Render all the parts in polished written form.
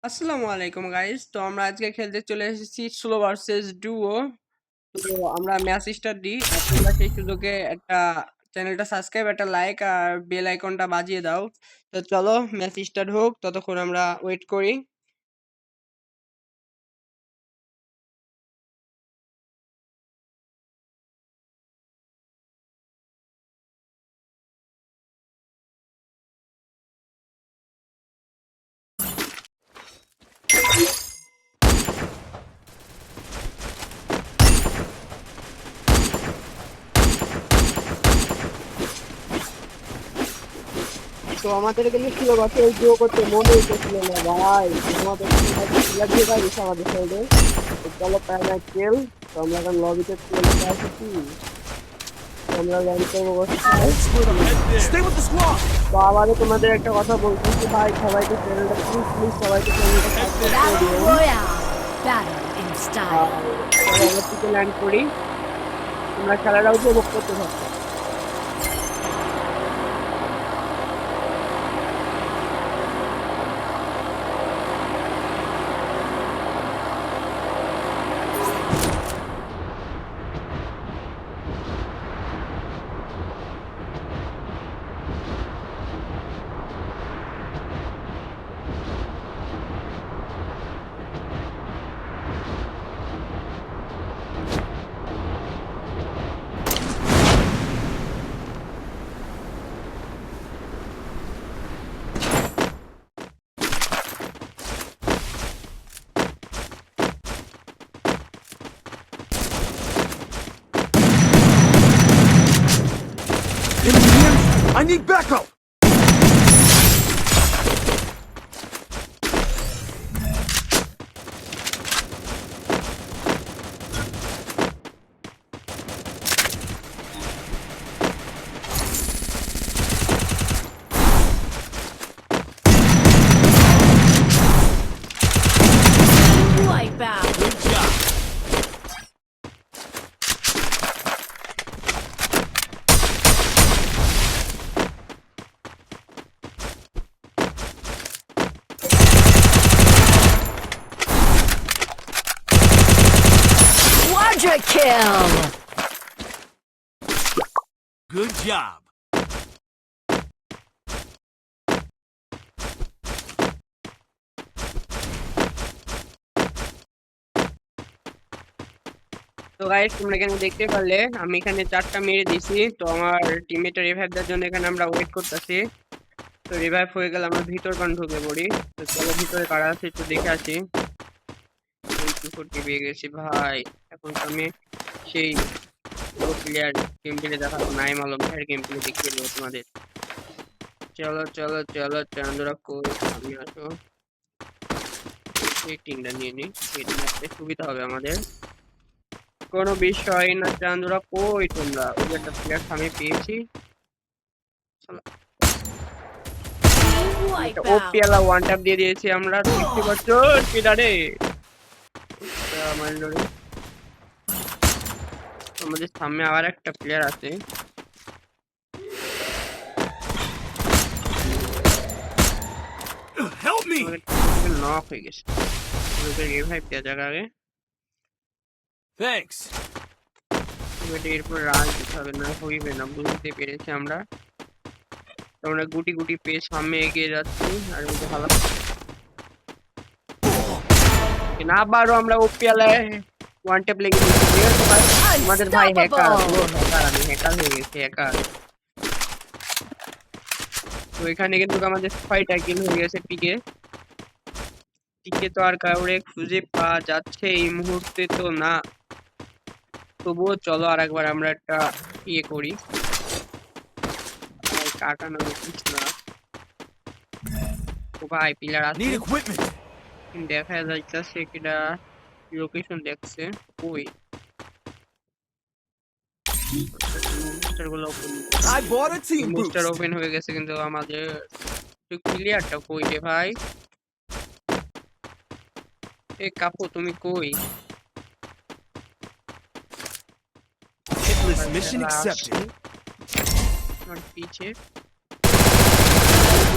আসসালামু আলাইকুম গাইস। তো আমরা আজকে খেলতে চলে এসেছি সোলো ভার্সেস ডুও। তো আমরা ম্যাচ স্টার্ট দিই। আর তোমরা সেই সুযোগে একটা চ্যানেলটা সাবস্ক্রাইব, একটা লাইক আর বেল আইকনটা বাজিয়ে দাও। তো চলো ম্যাচ স্টার্ট হোক, ততক্ষণ আমরা ওয়েট করি। তো আমাদের কিন্তু সোলো ভার্সেস ডুও করতে মনে হইতেছিল না ভাই। আমাদের প্লেয়ার দিয়ে গাইছে আমাদের সাইডে। তো চলো প্যারামাইট খেল। তো আমরা এখন লবিতে চলে আসছি। আমরা ল্যান্ড করবো কোথায়? Stay with the squad. তো আবারও তোমাদের একটা কথা বলতেছি ভাই, সবাইকে চ্যানেলটা প্লিজ সবাইকে চ্যানেলটা সাবস্ক্রাইব করে Battle দিও। Royale. Battle in R style. চলো আমরা থেকে ল্যান্ড করি। তোমরা খেলাটা উপভোগ করতে থাকো। Enemy here. I need backup. Wipeout. Good job. Quadra kill. Good job. তো গাইস তোমরা এখানে দেখতে পারলে আমি এখানে 4টা মেরে দিছি। তো আমার টিমমেটের রিভাইভ দেওয়ার জন্য এখানে আমরা ওয়েট করতেছি। তো রিভাইভ হয়ে গেলে আমরা ভিতর পান ঢুকে পড়ি। তো চলো ভিতরে কারা আছে একটু দেখে আসি। ফুটি পেয়ে গেছি ভাই। এখন তো আমি সেই প্লেয়ার গেম প্লে দেখাবো, নাইম আলম ভাইয়ের গেম প্লে দেখিয়ে দেবো তোমাদের। চলো চলো চলো চান্দুরা কই, সামনে আসো। এই টিমটা নিয়ে নিই, এটা নিতে সুবিধা হবে আমাদের। কোনো বিষয় না চান্দুরা কই তোমরা? ওই যে একটা প্লেয়ার সামনে পেয়েছি। চলো Wipeout. ওপিএলা ওয়ান ট্যাপ দিয়ে দিয়েছি আমরা, দেখতে পাচ্ছ কিনারে আমার লড়ে। আমাদের সামনে আবার একটা প্লেয়ার আছে। Help me. আমাদের নক হয়ে গেছে, ওদের রিভাইভ দেওয়া যাক আগে। Thanks. এরপর রাজ দিতে হবে, না হইবে না, বুঝতে পেরেছি আমরা। আমরা গুটি গুটি পেয়ে সামনে এগিয়ে যাচ্ছি। আর ওই যে ভালো না, আবারও আমরা ওপিএলায় ওয়ান ট্যাপ লেগে দিচ্ছি। ঠিক আছে ভাই, আমাদের ভাই হ্যাকার, পুরো হ্যাকার, আমি হ্যাকার হয়ে গেছি, হ্যাকার। তো এখানে কিন্তু আমাদের 6টা কিল হয়ে গেছে পিকে। পিকে তো আর কাউরে খুঁজে পাওয়া যাচ্ছে এই মুহূর্তে তো না। তবুও চলো আর একবার আমরা একটা ইয়ে করি। কাটানো উচিত না। ও ভাই পিলার আছে, Need equipment. দেখা যাইতেছে কিনা লোকেশন দেখছে। ওই গুলো I bought a team boost. Booster open হয়ে গেছে, কিন্তু আমাদের ক্লিয়ারটা কই রে ভাই? এ কাপু তুমি কই? Hitless mission accepted. আমার পিছে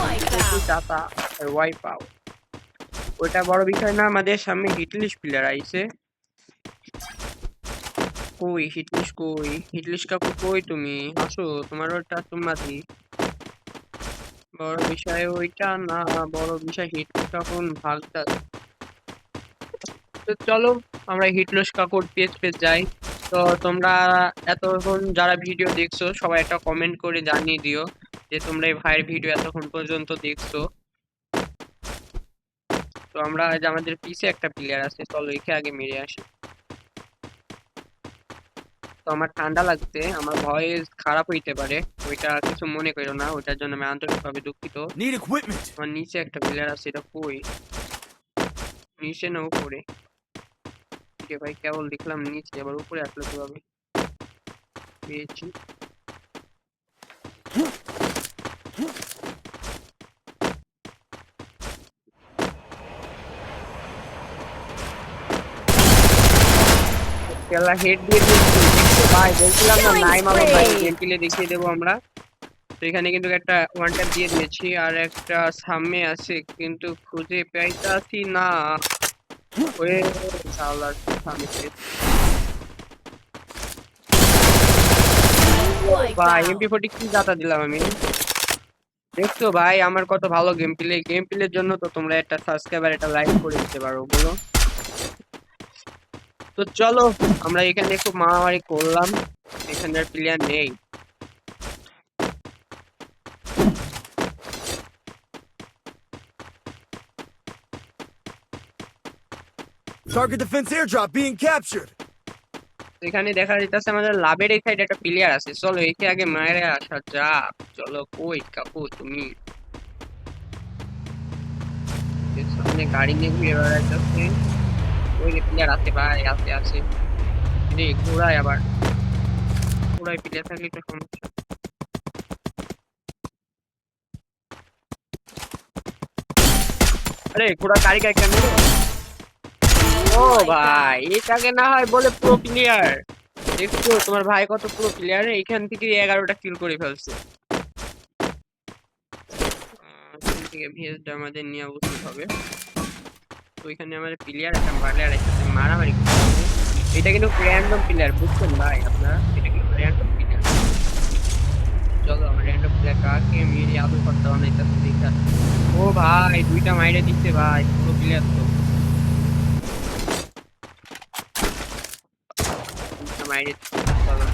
Wipeout. দাতা ওয়াইপ আউট। ওটা বড় বিষয় না, আমাদের সামনে হিটলিস্ট প্লেয়ার আইছে। কই হিটলিস্ট, কই হিটলিস্ট কাকু, কই তুমি আসো, তোমার ওটা চুম্মা দিই। বড় বিষয় ওইটা না, বড় বিষয় হিটলিস্ট কাকুন ভাগটা। তো চলো আমরা হিটলিস্ট কাকুর পেজ যাই। তো তোমরা এতক্ষণ যারা ভিডিও দেখছো সবাই একটা কমেন্ট করে জানিয়ে দিও যে তোমরা এই ভাইয়ের ভিডিও এতক্ষণ পর্যন্ত দেখছো। তো আমরা আজ আমাদের পিছে একটা প্লেয়ার আছে, চলো একে আগে মেরে আসি। তো আমার ঠান্ডা লাগছে, আমার ভয়েস খারাপ হইতে পারে, ওইটা কিছু মনে করো না, ওইটার জন্য আমি আন্তরিকভাবে দুঃখিত। Need equipment. আমার নিচে একটা প্লেয়ার আছে, এটা কই, নিচে না উপরে? যে ভাই কেবল দেখলাম নিচে, আবার উপরে আসলে কিভাবে? পেয়েছি। খেলা হেড দিয়ে দিয়েছি। দেখছো ভাই, বলছিলাম না নাই মামা ভাই, গেম প্লে দেখিয়ে দেবো আমরা। তো এখানে কিন্তু একটা ওয়ান ট্যাপ দিয়ে দিয়েছি, আর একটা সামনে আছে কিন্তু খুঁজে পাইতাছি না। ওরে শালার সামনে পেয়েছি। ভাই MP40 কি দাতা দিলাম আমি। দেখছো ভাই আমার কত ভালো গেম প্লের জন্য তো তোমরা একটা সাবস্ক্রাইব আর একটা লাইক করে দিতে পারো বলো। তো চলো আমরা এখানে খুব মারামারি করলাম, এখানে আর প্লেয়ার নেই। Target defense airdrop being captured. এখানে দেখা যাইতেছে আমাদের লাভের এই সাইডে একটা প্লেয়ার আছে, চলো একে আগে মারে আসা যাক। চলো কই কাকু তুমি? এর সামনে গাড়ি নিয়ে ঘুরে বেড়াইতেছে। ওই যে প্লেয়ার আছে ভাই, আছে আছে। রে ঘোড়ায় আবার, ঘোড়ায় প্লেয়ার থাকলে একটা সমস্যা। আরে ঘোড়া গাড়ি গাড়ি কেন? ও ভাই এটাকে না হয় বলে প্রো প্লেয়ার। দেখছো তোমার ভাই কত প্রো প্লেয়ার, এখান থেকে 11টা কিল করে ফেলছে। এখান থেকে ভেজটা আমাদের নিয়ে উচিত হবে। তো এখানে আমাদের প্লেয়ার একটা প্লেয়ার একসাথে মারামারি করছে। এটা কিন্তু র্যান্ডম প্লেয়ার, বুঝছেন ভাই আপনারা, এটা কিন্তু র্যান্ডম প্লেয়ার। চলো আমার র্যান্ডম প্লেয়ার কাকে মেরে আদর করতে বানাইতেছে দেখা। ও ভাই দুইটা মাইরে দিচ্ছে ভাই, পুরো প্লেয়ার তো দুইটা মাইরে দিচ্ছে। চলো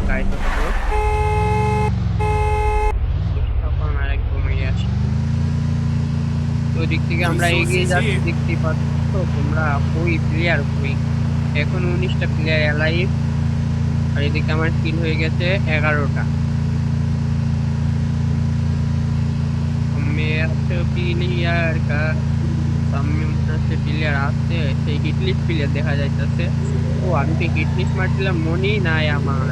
গাড়ি তো তখন আর একদম মেরে আসি। তো দিক থেকে আমরা এগিয়ে যাচ্ছি, দেখতে পাচ্ছ তোমরা। কই প্লেয়ার কই? এখন 19টা প্লেয়ার অ্যালাইভ, আর এদিকে আমার কিল হয়ে গেছে 11টা। প্লেয়ার সামনে মনে হচ্ছে প্লেয়ার আছে, সেই হিটলিস্ট প্লেয়ার দেখা যাইতেছে। ও আমি তো হিটলিস্ট মারছিলাম, মনেই নাই আমার।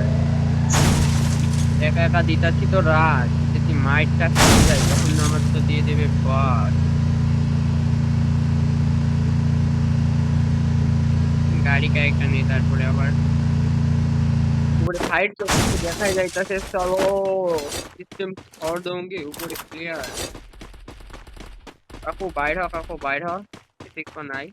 একা একা দিতাছি তো রাজ, যদি মাইটটা খেয়ে যায় তখন আমার তো দিয়ে দেবে বাস। গাড়ি কায়কা নেই, তারপরে আবার উপরে ফাইট তো দেখাই যাইতেছে। চলো সিস্টেম অর্ধঙ্গে উপরে প্লেয়ার। কাকু বাইর হ, কাকু বাইর হ, দেখো নাই।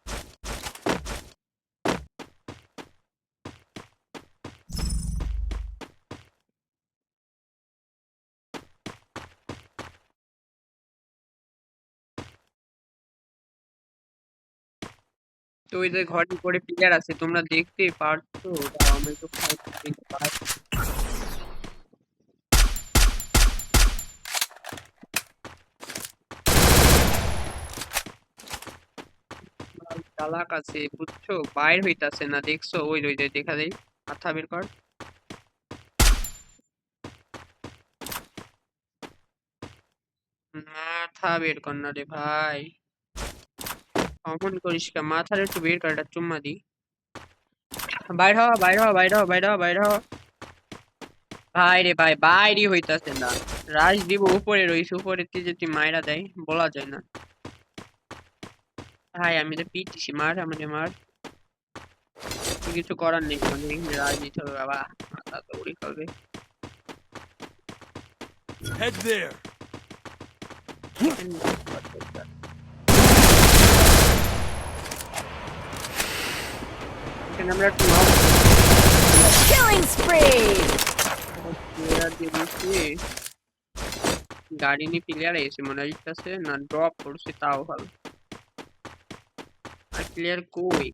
তো ওই যে ঘরের উপরে প্লেয়ার আছে, তোমরা দেখতে পারছো? দাঁড়াও, আমি একটু fight দেখতে পাই। চালাক আছে বুঝছো, বাইর হইতাছে না, দেখছো? ওই ওই যে দেখা যায়, মাথা বের কর। মাথা বের কর না রে ভাই, অমন করিস কা, মাথার একটু বের কর, একটা চুম্মা দি। বাইর হ, বাইর হ, বাইর হ, বাইর হ, বাইর হ। ভাই রে ভাই, বাইরই হইতাছে না। রাশ দিব উপরে রইছে, উপরে যে তুই মাইরা দেয় বলা যায় না। ভাই আমি তো পিটিছি, মার আমাদের মার, কিছু করার নেই, মানে রাজ দিতে হবে বাবা, মাথা তো উড়ে খাবে। Head there. এখানে আমরা একটু নক Killing spree! প্লেয়ার দিয়ে দিচ্ছি। গাড়ি নিয়ে প্লেয়ার এসে মনে হইতেছে না ড্রপ করছে তাও ভালো। আর প্লেয়ার কই?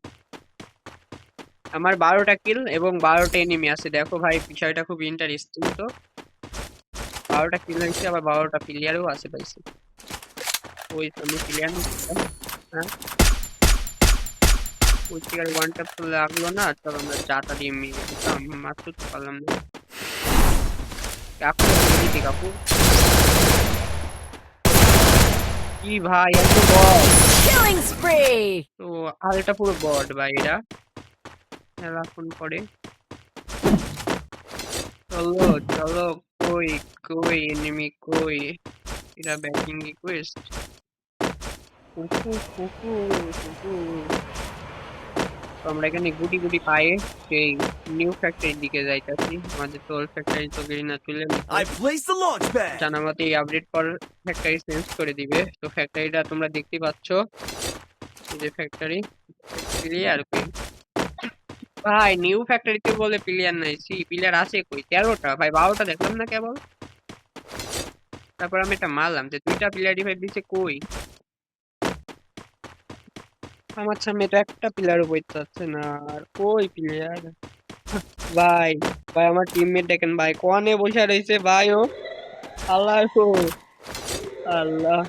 আমার 12টা কিল এবং 12টা এনিমি আছে। দেখো ভাই বিষয়টা খুব ইন্টারেস্টিং তো। 12টা কিল হয়েছে আবার 12টা প্লেয়ারও আছে পাইছি। ওই আমি প্লেয়ার হ্যাঁ ওই থেকে ওয়ান ট্যাপ তো লাগলো না, চলো আমরা যাতা দিয়ে মেরে দিতাম, মাত্র তো পারলাম না। কাকু দিদি কাকু কি ভাই এত বট! Killing spree! তো আর এটা পুরো বট ভাই, এটা খেলাখন করে। চলো চলো, কই কই এনিমি কই? এটা ব্যাটিং রিকোয়েস্ট। কুকু কুকু কুকু। তো আমরা এখানে গুটি গুটি পায়ে সেই নিউ ফ্যাক্টরির দিকে যাইতাছি। আমাদের তো ওল্ড ফ্যাক্টরি তো গেরিনা তুলে নিতে I placed the launch pad. জানা মতে এই আপডেট পর ফ্যাক্টরি চেঞ্জ করে দিবে। তো ফ্যাক্টরিটা তোমরা দেখতে পাচ্ছ, এই যে ফ্যাক্টরি প্লেয়ার কই ভাই? নিউ ফ্যাক্টরিতে বলে প্লেয়ার নাই, সি প্লেয়ার আছে কই? 13টা ভাই, 12টা দেখলাম না কেবল। তারপর আমি এটা মারলাম যে 2টা প্লেয়ার রিভাইভ দিচ্ছে কই? আমার সামনে তো একটা প্লেয়ারও বইতে যাচ্ছে না, আর কই প্লেয়ার? ভাই ভাই আমার টিমমেট দেখেন ভাই, কোয়ানে বসে রয়েছে ভাই ও। আল্লাহ গো, আল্লাহ।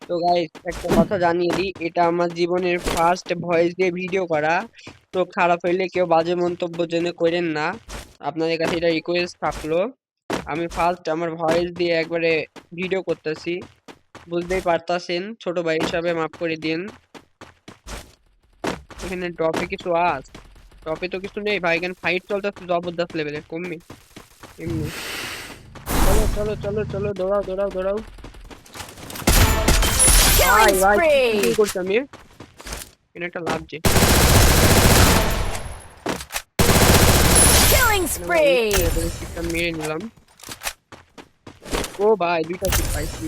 তো গাইস একটা কথা জানিয়ে দিই, এটা আমার জীবনের ফার্স্ট ভয়েস দিয়ে ভিডিও করা। তো খারাপ হইলে কেউ বাজে মন্তব্য জেনে করেন না, আপনাদের কাছে এটা রিকোয়েস্ট থাকলো। আমি ফার্স্ট আমার ভয়েস দিয়ে একবারে ভিডিও করতেছি, বুঝতেই পারতাছেন, ছোট ভাই হিসাবে মাফ করে দিন। এখানে ড্রপে কিছু আস, ড্রপে তো কিছু নেই ভাই, এখানে ফাইট চলতেছে জবরদস্ত লেভেলের, কমবে এমনি। চলো চলো চলো চলো, দৌড়াও দৌড়াও দৌড়াও। ভাই Killing ভাই কি spree! করছি আমি? এখানে একটা লাভ যে Killing spree! মেরে নিলাম। ও ভাই 2টা কিল পাইছি,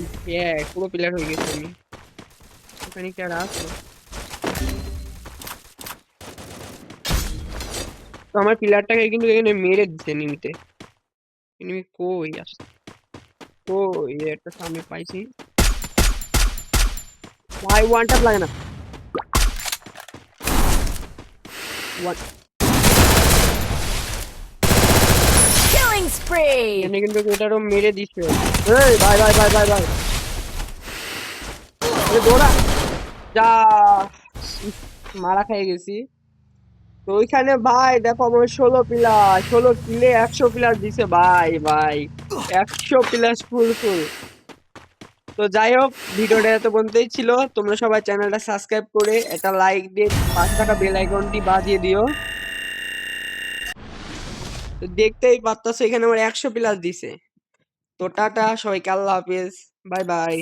পুরো প্লেয়ার হয়ে গেছে আমি। ওখানে কি আর আসলো? তো আমার প্লেয়ারটাকে কিন্তু এখানে মেরে দিচ্ছে এনিমিতে। এনিমি কই আসছে? কই? একটা সামনে পাইছি ভাই, ওয়ান ট্যাপ লাগে না। Killing spree! এখানে কিন্তু এটারও মেরে দিচ্ছে। এই ভাই ভাই ভাই ভাই ভাই, আরে দৌড়া যা। মারা খেয়ে গেছি। তো ওইখানে ভাই দেখো আমার 16 প্লাস, 16 কিলে 100 প্লাস দিছে ভাই ভাই, 100 প্লাস ফুল ফুল। তো যাই হোক, ভিডিওটা এত পর্যন্তই ছিল। তোমরা সবাই চ্যানেলটা সাবস্ক্রাইব করে একটা লাইক দিয়ে পাশে থাকা বেল আইকনটি বাজিয়ে দিও। তো দেখতেই পারতাছো এখানে আমার 100 প্লাস দিছে। তো টাটা সবাইকে, আল্লাহ হাফেজ, বাই বাই।